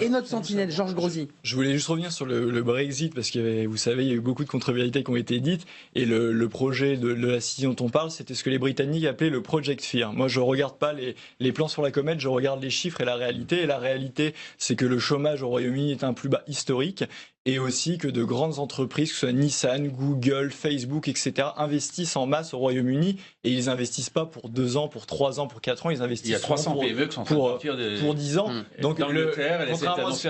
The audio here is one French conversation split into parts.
et notre sentinelle, Georges Grosy. Je voulais juste revenir sur le Brexit, parce que vous savez, il y a eu beaucoup de contre-vérités qui ont été dites, et le projet de la City dont on parle, c'était ce que les Britanniques appelaient le Project Fear. Moi, je regarde pas les plans sur la comète, je regarde les chiffres et la réalité, c'est que le chômage au Royaume-Uni est un plus bas historique, et aussi que de grandes entreprises, que ce soit Nissan, Google, Facebook, etc., investissent en masse au Royaume-Uni, et ils investissent pas pour 2 ans, pour 3 ans, pour 4 ans, ils investissent il y a 300 PME qui sont en train de partir pour 10 ans. Donc,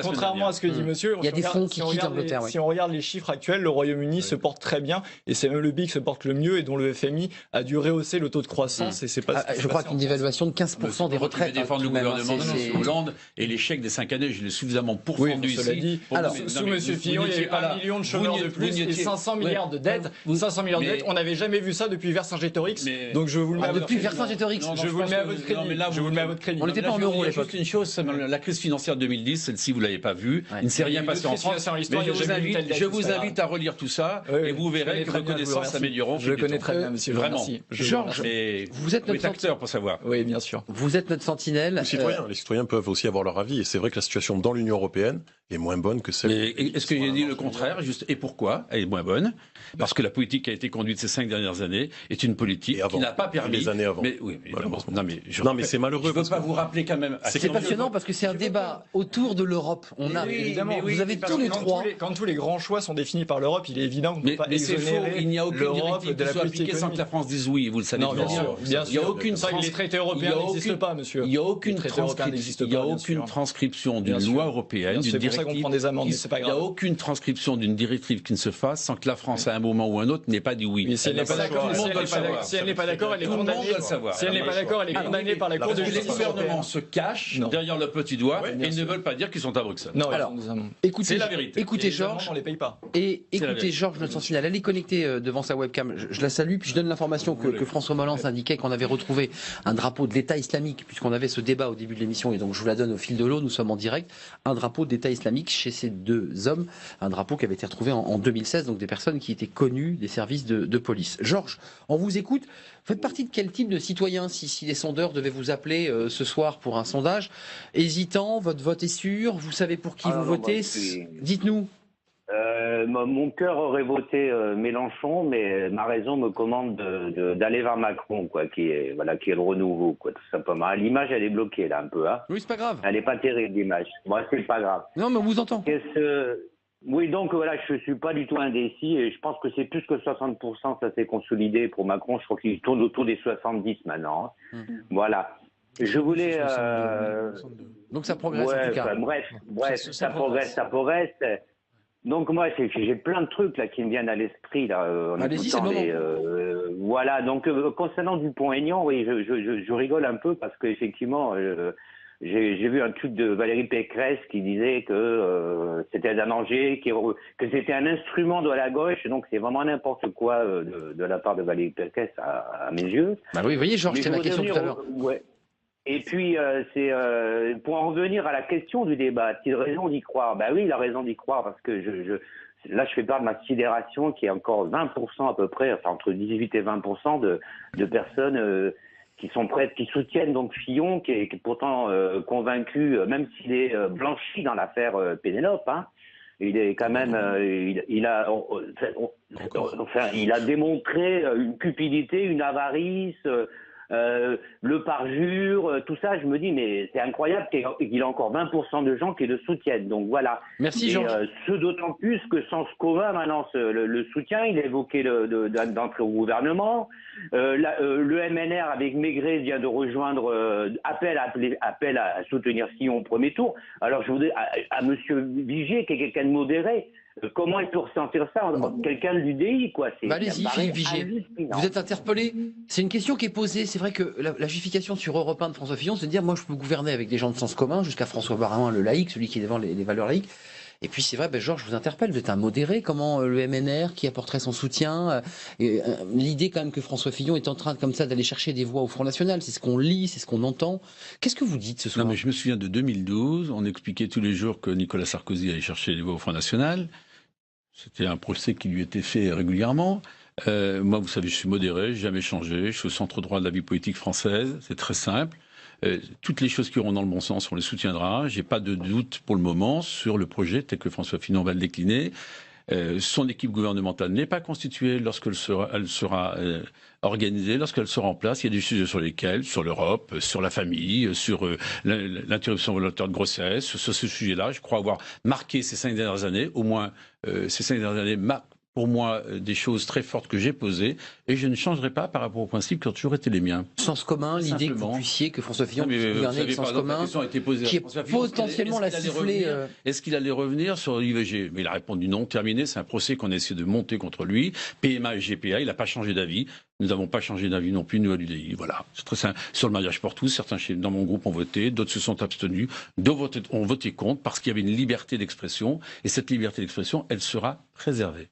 contrairement à ce que dit monsieur, il y a des fonds qui quittent l'Angleterre. Si on regarde les chiffres actuels, le Royaume-Uni se porte très bien, et c'est même le pays qui se porte le mieux, et dont le FMI a dû rehausser le taux de croissance, et c'est pas je crois qu'une dévaluation de 15% des retraites. Défendre le gouvernement de Hollande et l'échec des 5 années, je l'ai suffisamment pourfendu ici. Alors, sous monsieur Fillon, il y a eu 1 million de chômeurs de plus et 500 milliards de dettes. 500 milliards de dettes, on n'avait jamais vu ça depuis Vercingétorix. Donc je vous le mets à votre crédit. Depuis Vercingétorix, je vous le mets à votre crédit. Je vous le mets à votre crédit. On n'était pas en euros à l'époque. Juste une chose, la crise financière de 2010, celle-ci vous l'avez pas vue, il ne s'est rien passé en France. Mais je vous invite à relire tout ça et vous verrez que vos connaissances s'amélioreront. Je le connais très bien, monsieur. Vraiment. Georges, vous êtes notre acteur pour savoir. Oui, bien sûr. Vous êtes notre sentinelle. Les citoyens peuvent aussi avoir leur avis, et c'est vrai que la situation dans l'Union européenne est moins bonne que celle. Est-ce que j'ai dit le contraire, juste, et pourquoi elle est moins bonne? Parce que la politique qui a été conduite ces 5 dernières années est une politique qui n'a pas permis. Les années avant. Mais oui, malheureusement. Non, mais c'est malheureux. Je ne peux pas vous rappeler quand même. C'est passionnant parce que c'est un débat autour de l'Europe. On a évidemment. Vous avez tous les trois. Quand tous les grands choix sont définis par l'Europe, il est évident qu'on ne peut pas exonérer il n'y a aucune l'Europe de la politique appliquée sans que la France dise oui. Vous le savez bien sûr. Il n'y a aucune. Les traités européens n'existent pas, monsieur. Il n'y a aucune transcription d'une loi européenne, d'une directive. Il n'y a aucune transcription d'une directive qui ne se fasse sans que la France, à un moment ou un autre, n'ait pas dit oui. Mais si elle n'est pas d'accord, si elle n'est pas d'accord, elle est condamnée. Si elle n'est pas d'accord, elle est condamnée par la Cour de justice. Les gouvernements se cachent derrière le petit doigt et ne veulent pas dire qu'ils sont à Bruxelles. Non, alors, c'est la vérité. Écoutez Georges, on les paye pas. Et écoutez Georges, notre sentinelle, elle est connectée devant sa webcam. Je la salue, puis je donne l'information que François Molins indiquait qu'on avait retrouvé un drapeau de l'État islamique, puisqu'on avait ce débat au début de l'émission, et donc je vous la donne au fil de l'eau, nous sommes en direct, un drapeau d'État islamique chez ces 2 hommes, un drapeau qui avait été retrouvé en 2016, donc des personnes qui étaient connues des services de police. Georges, on vous écoute. Vous faites partie de quel type de citoyen si les sondeurs devaient vous appeler ce soir pour un sondage? Hésitant, votre vote est sûr, vous savez pour qui vous votez? Dites-nous. Mon cœur aurait voté Mélenchon, mais ma raison me commande d'aller vers Macron, quoi, qui est le renouveau, quoi, tout simplement. L'image, elle est bloquée là un peu, hein. Oui, c'est pas grave. Elle est pas terrible l'image. Moi, c'est pas grave. Non, mais on vous entend. Oui, donc voilà, je suis pas du tout indécis et je pense que c'est plus que 60%, ça s'est consolidé pour Macron. Je crois qu'il tourne autour des 70 maintenant. Voilà. Je voulais. Donc ça progresse en tout cas. Bref, ça progresse. Donc moi, j'ai plein de trucs là qui me viennent à l'esprit là. Allez-y, c'est le moment. Voilà. Donc concernant Dupont-Aignan, oui, je rigole un peu parce qu'effectivement, j'ai vu un tweet de Valérie Pécresse qui disait que c'était un danger, que c'était un instrument de la gauche. Donc c'est vraiment n'importe quoi de la part de Valérie Pécresse à mes yeux. Bah oui, vous voyez, Georges, c'est la question tout à l'heure. Ouais. Et puis, pour en revenir à la question du débat, a-t-il raison d'y croire? Ben oui, il a raison d'y croire, parce que là, je fais part de ma sidération qui est encore 20% à peu près, enfin entre 18 et 20% de personnes qui sont prêtes, qui soutiennent donc Fillon, qui est pourtant convaincu, même s'il est blanchi dans l'affaire Pénélope, hein. Il est quand même, il a démontré une cupidité, une avarice, le parjure, tout ça, je me dis, mais c'est incroyable qu'il y ait encore 20% de gens qui le soutiennent. Donc voilà. Merci Georges. Ce d'autant plus que Sens commun maintenant le soutien, il a évoqué d'entrer au gouvernement. Le MNR avec Maigret vient de rejoindre, appel à soutenir Fillon au premier tour. Alors je voudrais à monsieur Vigier, qui est quelqu'un de modéré. Comment il peut ressentir ça? Quelqu'un de l'UDI, quoi. Allez-y, Philippe Vigier. Vous êtes interpellé? C'est une question qui est posée. C'est vrai que la justification sur Europe 1 de François Fillon, c'est de dire, moi, je peux gouverner avec des gens de sens commun, jusqu'à François Baroin, le laïc, celui qui défend les valeurs laïques. Et puis c'est vrai, Georges, je vous interpelle, vous êtes un modéré, comment le MNR qui apporterait son soutien, l'idée quand même que François Fillon est en train comme ça d'aller chercher des voix au Front National, c'est ce qu'on lit, c'est ce qu'on entend. Qu'est-ce que vous dites ce soir? Non mais je me souviens de 2012, on expliquait tous les jours que Nicolas Sarkozy allait chercher des voix au Front National. C'était un procès qui lui était fait régulièrement. Moi, vous savez, je suis modéré, j'ai jamais changé, je suis au centre droit de la vie politique française, c'est très simple. toutes les choses qui iront dans le bon sens, on les soutiendra. J'ai pas de doute pour le moment sur le projet tel que François Fillon va le décliner. Son équipe gouvernementale n'est pas constituée lorsqu'elle sera organisée, lorsqu'elle sera en place. Il y a des sujets sur lesquels, sur l'Europe, sur la famille, sur l'interruption volontaire de grossesse. Sur ce sujet-là, je crois avoir marqué ces 5 dernières années, au moins ces 5 dernières années marquent pour moi des choses très fortes que j'ai posées, et je ne changerai pas par rapport aux principes qui ont toujours été les miens. Sens commun, l'idée que vous puissiez, que François Fillon puisse gouverner avec sens commun, qui est potentiellement la sifflée. Est-ce qu'il allait revenir sur l'IVG? Mais il a répondu non, terminé, c'est un procès qu'on a essayé de monter contre lui, PMA et GPA, il n'a pas changé d'avis. Nous n'avons pas changé d'avis non plus, nous, à l'UDI. Voilà. C'est très simple. Sur le mariage pour tous, certains dans mon groupe ont voté, d'autres se sont abstenus, d'autres ont voté contre parce qu'il y avait une liberté d'expression, et cette liberté d'expression, elle sera préservée.